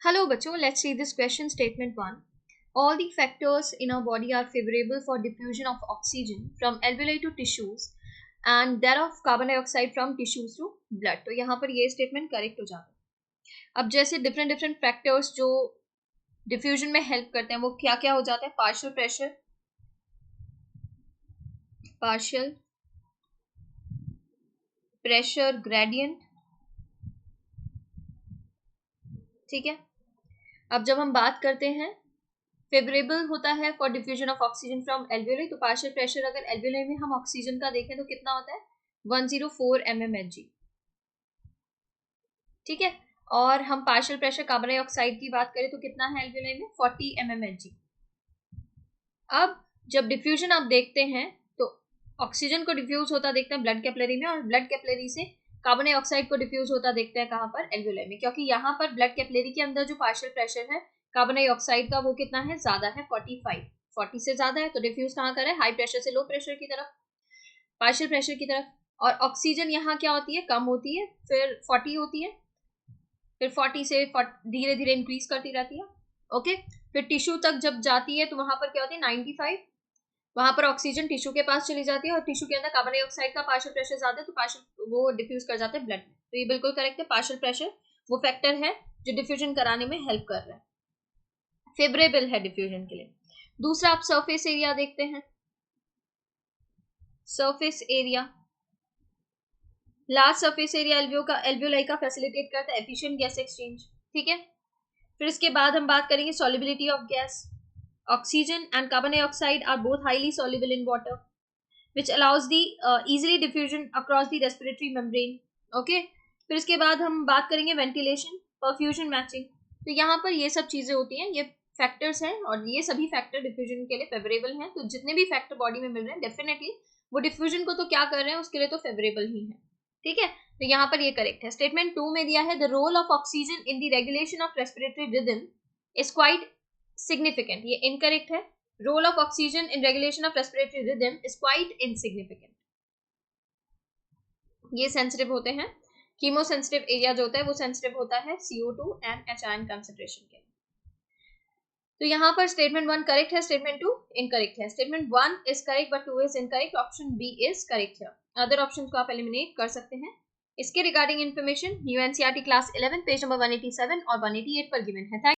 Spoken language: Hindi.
Hello, बच्चों. Let's read this question. Statement 1. All the factors in our body are favorable for diffusion of oxygen from alveoli to tissues and thereof carbon dioxide from tissues to blood. तो यहाँ पर ये statement correct हो जाता है. अब जैसे different factors जो diffusion में help करते हैं वो क्या क्या हो जाता है? Partial pressure gradient. ठीक है. अब जब हम बात करते हैं फेवरेबल होता है for diffusion of oxygen from alveoli, तो पार्शियल प्रेशर अगर एल्वियोली में हम ऑक्सीजन का देखें तो कितना होता है 104 mmHg. ठीक है. और हम पार्शियल प्रेशर कार्बन डाइऑक्साइड की बात करें तो कितना है एल्वियोली में 40 mmHg. अब जब डिफ्यूजन आप देखते हैं तो ऑक्सीजन को डिफ्यूज होता देखते हैं ब्लड कैपिलरी में, और ब्लड कैपिलरी से कार्बन डाइऑक्साइड को डिफ्यूज होता देखते हैं कहाँ पर? एल्वियोली में. क्योंकि यहाँ पर ब्लड कैपिलरी के अंदर जो पार्शियल प्रेशर है कार्बन डाइऑक्साइड का वो कितना है? ज्यादा है, 40 से ज्यादा है. तो डिफ्यूज कहाँ कर रहा है? हाई प्रेशर से लो प्रेशर की तरफ, पार्शियल प्रेशर की तरफ. और ऑक्सीजन यहाँ क्या होती है? कम होती है, फिर 40 होती है, फिर 40 से धीरे धीरे इंक्रीज करती रहती है. ओके. फिर टिश्यू तक जब जाती है तो वहां पर क्या होती है 95. वहां पर ऑक्सीजन टिश्यू के पास चली जाती है और टिश्यू के अंदर कार्बन डाइऑक्साइड का पार्शियल प्रेशर ज्यादा है तो पार्शियल वो डिफ्यूज कर जाते हैं ब्लड में. तो ये बिल्कुल करेक्ट है. पार्शियल प्रेशर वो फैक्टर है जो डिफ्यूजन कराने में हेल्प कर रहा है, फेवरेबल है डिफ्यूजन के लिए. दूसरा आप सरफेस एरिया देखते हैं. Surface area, large surface area alveoli का फैसिलिटेट करता है एफिशिएंट गैस एक्सचेंज. ठीक है. फिर इसके बाद हम बात करेंगे solubility of gas. Oxygen and carbon dioxide are both highly soluble in water which allows the easily diffusion across the respiratory membrane. Okay. फिर इसके बाद हम बात करेंगे वेंटिलेशन, परफ्यूजन मैचिंग. तो यहाँ पर ये सब चीजें होती हैं, ये फैक्टर्स हैं और ये सभी फैक्टर डिफ्यूजन के लिए फेवरेबल हैं. तो जितने भी फैक्टर बॉडी में मिल रहे हैं डेफिनेटली वो डिफ्यूजन को तो क्या कर रहे हैं उसके लिए तो फेवरेबल ही है. ठीक है. तो यहाँ पर ये करेक्ट है. स्टेटमेंट 2 में दिया है the role of oxygen in the regulation of respiratory rhythm is quite significant. ये इनकरेक्ट है. Role of oxygen in regulation of respiratory rhythm is quite insignificant. ये सेंसिटिव होते हैं. कीमोसेंसिटिव एरिया जो होता है वो सेंसिटिव होता है CO2 एंड H कंसेंट्रेशन के. तो यहाँ पर स्टेटमेंट 1 करेक्ट है, स्टेटमेंट 2 इनकरेक्ट है. Statement 1 is correct but 2 is incorrect. Option B is correct है. अदर ऑप्शन को आप एलिमिनेट कर सकते हैं. इसके regarding information new NCERT class 11 page number 187 और 188 पर गिवन है.